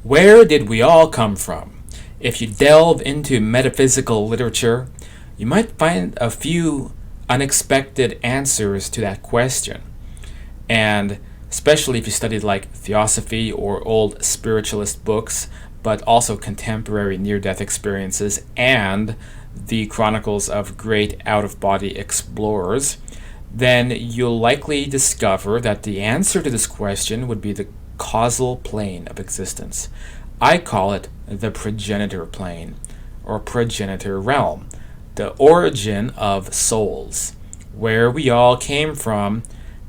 Where did we all come from? If you delve into metaphysical literature, you might find a few unexpected answers to that question. And especially if you studied like theosophy or old spiritualist books, but also contemporary near death experiences and the chronicles of great out of body explorers, then you'll likely discover that the answer to this question would be the causal plane of existence. I call it the progenitor plane or progenitor realm, the origin of souls, where we all came from.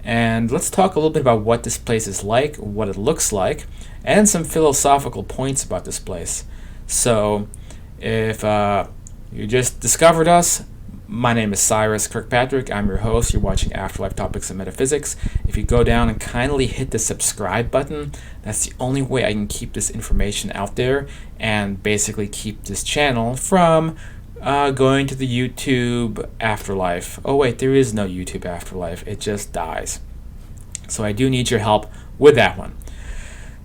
And let's talk a little bit about what this place is like, what it looks like, and some philosophical points about this place. So, if you just discovered us, my name is Cyrus Kirkpatrick. I'm your host. You're watching Afterlife Topics and Metaphysics. If you go down and kindly hit the subscribe button, that's the only way I can keep this information out there and basically keep this channel from going to the YouTube afterlife. Oh wait, there is no YouTube afterlife. It just dies. So I do need your help with that one.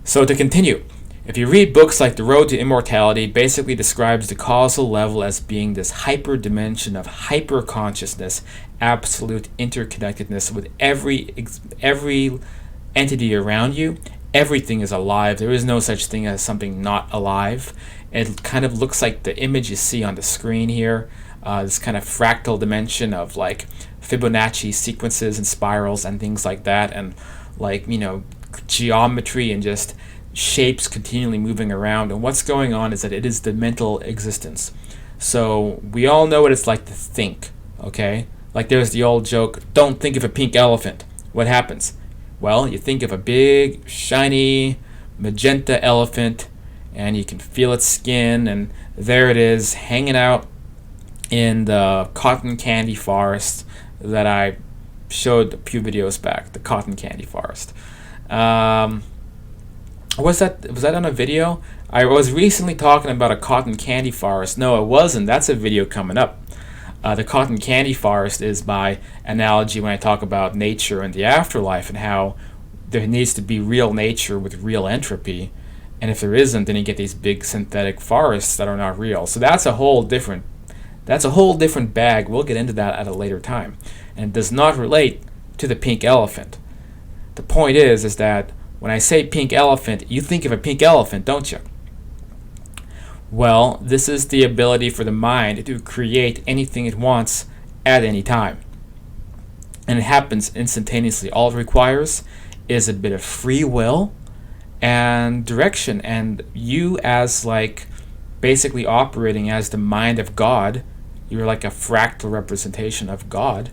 So to continue, if you read books like The Road to Immortality, basically describes the causal level as being this hyper dimension of hyper consciousness, absolute interconnectedness with every entity around you. Everything is alive. There is no such thing as something not alive. It kind of looks like the image you see on the screen here, this kind of fractal dimension of like Fibonacci sequences and spirals and things like that, and like, geometry and just shapes continually moving around. And what's going on is that it is the mental existence. So we all know what it's like to think, okay? Like there's the old joke, don't think of a pink elephant. What happens? Well, you think of a big, shiny, magenta elephant, and you can feel its skin, and there it is, hanging out in the cotton candy forest that I showed a few videos back, the cotton candy forest. Was that on a video? I was recently talking about a cotton candy forest. No, it wasn't. That's a video coming up. The cotton candy forest is my analogy when I talk about nature and the afterlife and how there needs to be real nature with real entropy. And if there isn't, then you get these big synthetic forests that are not real. So that's a whole different bag. We'll get into that at a later time. And it does not relate to the pink elephant. The point is that when I say pink elephant, you think of a pink elephant, don't you? Well, this is the ability for the mind to create anything it wants at any time. And it happens instantaneously. All it requires is a bit of free will and direction. And you, as like basically operating as the mind of God, you're like a fractal representation of God,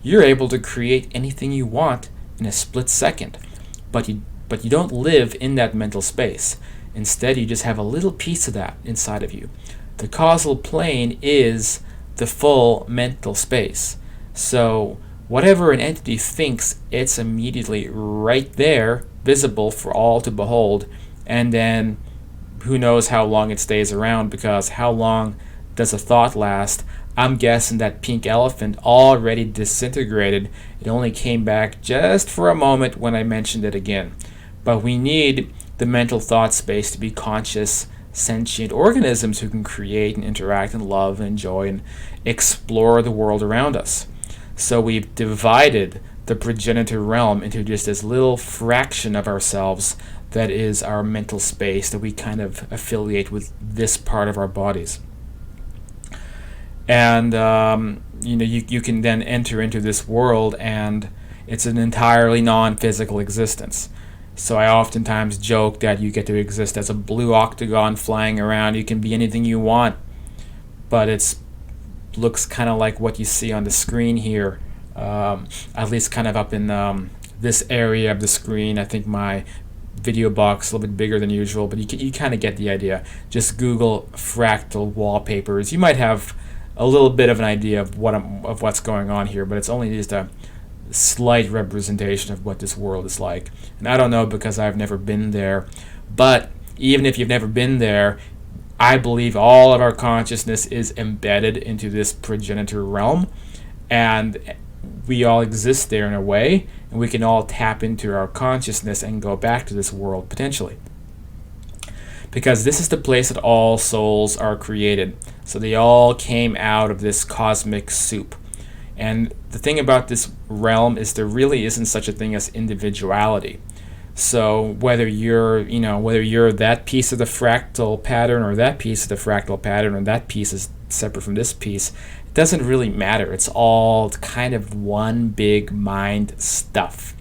you're able to create anything you want in a split second. But you don't live in that mental space. Instead, you just have a little piece of that inside of you. The causal plane is the full mental space. So whatever an entity thinks, it's immediately right there, visible for all to behold. And then who knows how long it stays around, because how long does a thought last? I'm guessing that pink elephant already disintegrated. It only came back just for a moment when I mentioned it again. But we need the mental thought space to be conscious, sentient organisms who can create and interact and love and enjoy and explore the world around us. So we've divided the progenitor realm into just this little fraction of ourselves that is our mental space that we kind of affiliate with this part of our bodies. And you can then enter into this world, and it's an entirely non-physical existence. So I oftentimes joke that you get to exist as a blue octagon flying around. You can be anything you want, but it looks kind of like what you see on the screen here, at least kind of up in this area of the screen. I think my video box is a little bit bigger than usual, but you kind of get the idea. Just Google fractal wallpapers. You might have a little bit of an idea of what's going on here, but it's only just a slight representation of what this world is like. And I don't know, because I've never been there, but even if you've never been there, I believe all of our consciousness is embedded into this progenitor realm, and we all exist there in a way, and we can all tap into our consciousness and go back to this world potentially. because this is the place that all souls are created. So they all came out of this cosmic soup. And the thing about this realm is there really isn't such a thing as individuality. So whether you're that piece of the fractal pattern or that piece of the fractal pattern or that piece is separate from this piece, it doesn't really matter. It's all kind of one big mind stuff.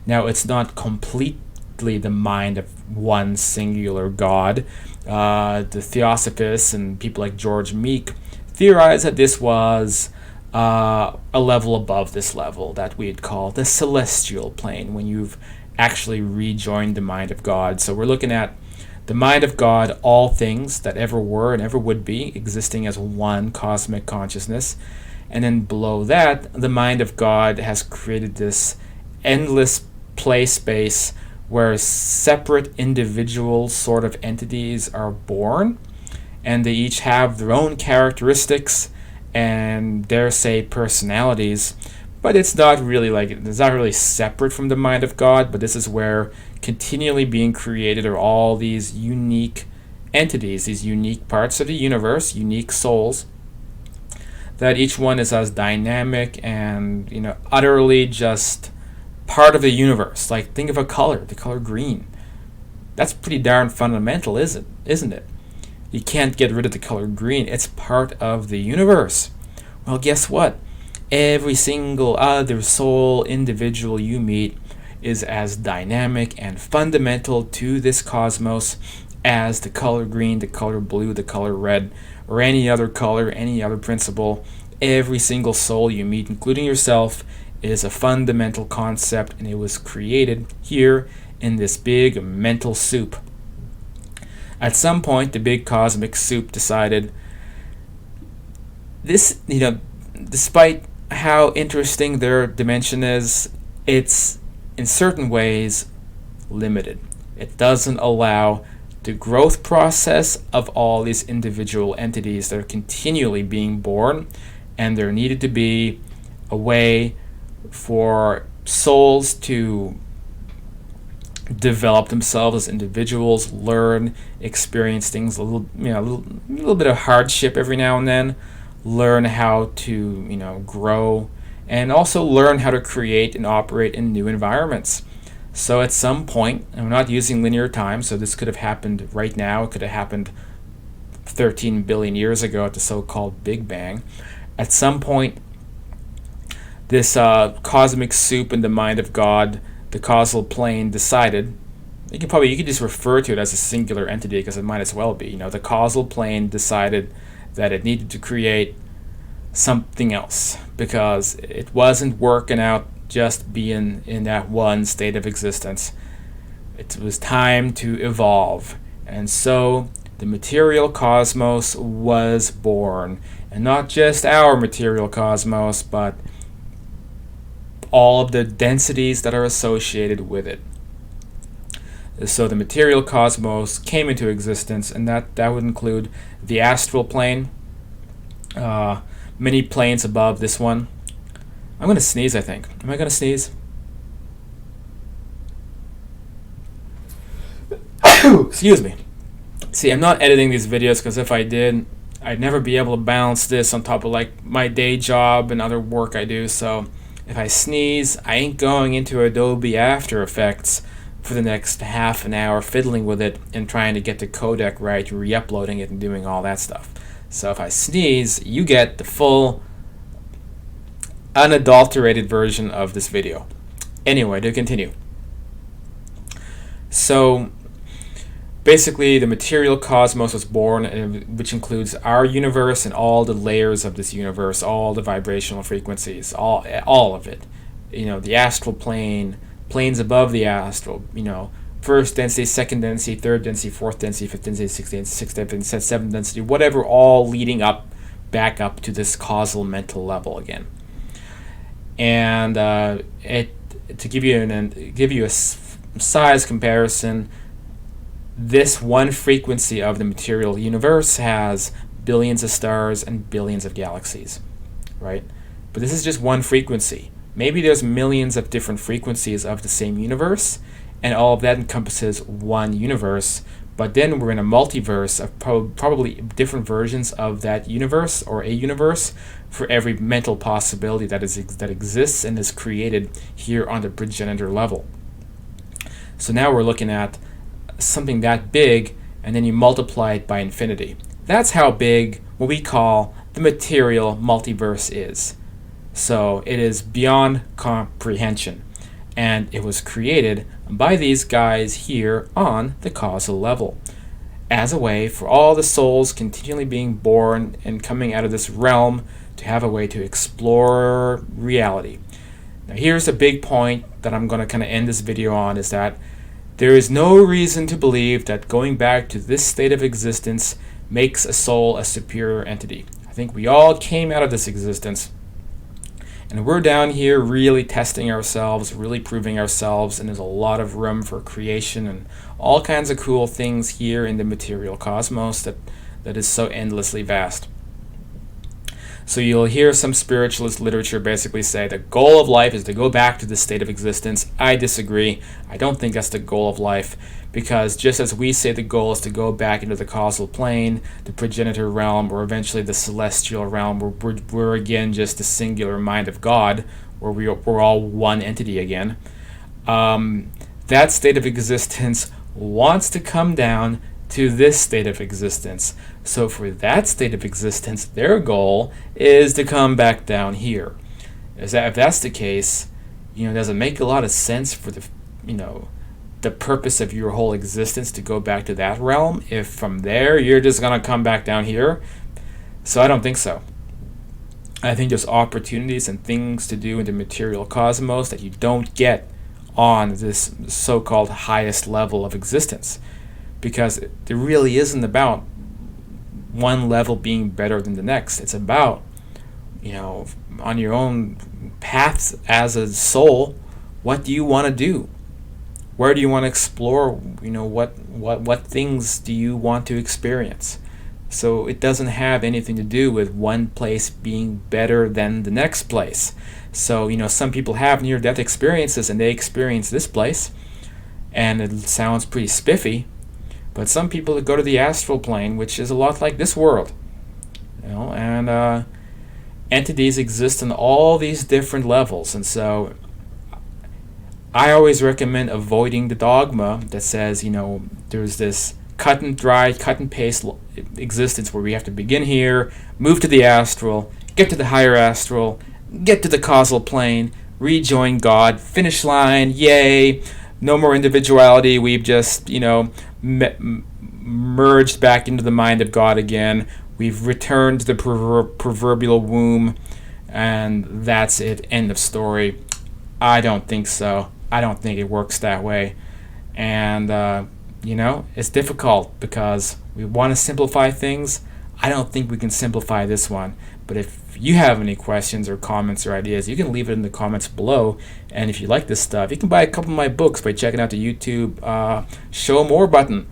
Now, it's not completely the mind of one singular God. The Theosophists and people like George Meek theorize that this was a level above this level that we'd call the celestial plane, when you've actually rejoined the mind of God. So we're looking at the mind of God, all things that ever were and ever would be, existing as one cosmic consciousness. And then below that, the mind of God has created this endless play space where separate individual sort of entities are born, and they each have their own characteristics and, dare say, personalities. But it's not really separate from the mind of God, but this is where continually being created are all these unique entities, these unique parts of the universe, unique souls, that each one is as dynamic and, utterly just part of the universe. Like, think of a color, the color green. That's pretty darn fundamental, isn't it? You can't get rid of the color green. It's part of the universe. Well, guess what? Every single other soul individual you meet is as dynamic and fundamental to this cosmos as the color green, the color blue, the color red, or any other color, any other principle. Every single soul you meet, including yourself, is a fundamental concept, and it was created here in this big mental soup. At some point, the big cosmic soup decided this, despite how interesting their dimension is, it's in certain ways limited. It doesn't allow the growth process of all these individual entities that are continually being born, and there needed to be a way for souls to develop themselves as individuals, learn, experience things, a little bit of hardship every now and then, learn how to grow, and also learn how to create and operate in new environments. So at some point, and we're not using linear time, so this could have happened right now, it could have happened 13 billion years ago at the so-called Big Bang. At some point, this cosmic soup in the mind of God, the causal plane, decided, you could just refer to it as a singular entity because it might as well be, the causal plane decided that it needed to create something else because it wasn't working out just being in that one state of existence. It was time to evolve. And so the material cosmos was born. And not just our material cosmos, but all of the densities that are associated with it. So the material cosmos came into existence, and that would include the astral plane, many planes above this one. I'm going to sneeze, I think. Am I going to sneeze? Excuse me. See, I'm not editing these videos because if I did, I'd never be able to balance this on top of my day job and other work I do. So if I sneeze, I ain't going into Adobe After Effects for the next half an hour fiddling with it and trying to get the codec right, re-uploading it and doing all that stuff. So if I sneeze, you get the full unadulterated version of this video. Anyway, to continue. So basically the material cosmos was born, which includes our universe and all the layers of this universe, all the vibrational frequencies, all of it. The astral plane, planes above the astral, first density, second density, third density, fourth density, fifth density, sixth density, seventh density, whatever, all leading back up to this causal mental level again. And to give you a size comparison, this one frequency of the material universe has billions of stars and billions of galaxies, right? But this is just one frequency. Maybe there's millions of different frequencies of the same universe, and all of that encompasses one universe, But then we're in a multiverse of probably different versions of that universe, or a universe, for every mental possibility that exists and is created here on the progenitor level. So now we're looking at something that big, and then you multiply it by infinity. That's how big what we call the material multiverse is. So it is beyond comprehension, and it was created by these guys here on the causal level as a way for all the souls continually being born and coming out of this realm to have a way to explore reality. Now here's a big point that I'm going to kind of end this video on, is that there is no reason to believe that going back to this state of existence makes a soul a superior entity. I think we all came out of this existence, and we're down here really testing ourselves, really proving ourselves, and there's a lot of room for creation and all kinds of cool things here in the material cosmos that is so endlessly vast. So you'll hear some spiritualist literature basically say the goal of life is to go back to this state of existence. I disagree. I don't think that's the goal of life, because just as we say the goal is to go back into the causal plane, the progenitor realm, or eventually the celestial realm, where we're again just the singular mind of God, where we're all one entity again, that state of existence wants to come down to this state of existence. So for that state of existence, their goal is to come back down here. If that's the case, does it make a lot of sense for the purpose of your whole existence to go back to that realm, if from there you're just going to come back down here? So I don't think so. I think there's opportunities and things to do in the material cosmos that you don't get on this so-called highest level of existence, because it really isn't about one level being better than the next. It's about, on your own paths as a soul, what do you want to do? Where do you want to explore? What things do you want to experience? So it doesn't have anything to do with one place being better than the next place. So, some people have near-death experiences and they experience this place, and it sounds pretty spiffy. But some people go to the astral plane, which is a lot like this world, and entities exist on all these different levels. And so I always recommend avoiding the dogma that says, there's this cut and paste existence where we have to begin here, move to the astral, get to the higher astral, get to the causal plane, rejoin God, finish line, yay, no more individuality, we've just, merged back into the mind of God again, we've returned to the proverbial womb, and that's it, end of story. I don't think so. I don't think it works that way. And, it's difficult because we want to simplify things. I don't think we can simplify this one. But if you have any questions or comments or ideas, you can leave it in the comments below. And if you like this stuff, you can buy a couple of my books by checking out the YouTube Show More button.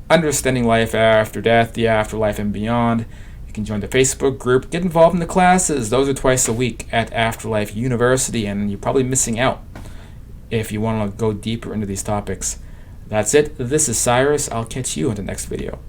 Understanding Life After Death, the Afterlife, and Beyond. You can join the Facebook group, get involved in the classes. Those are twice a week at Afterlife University, and you're probably missing out if you want to go deeper into these topics. That's it. This is Cyrus. I'll catch you in the next video.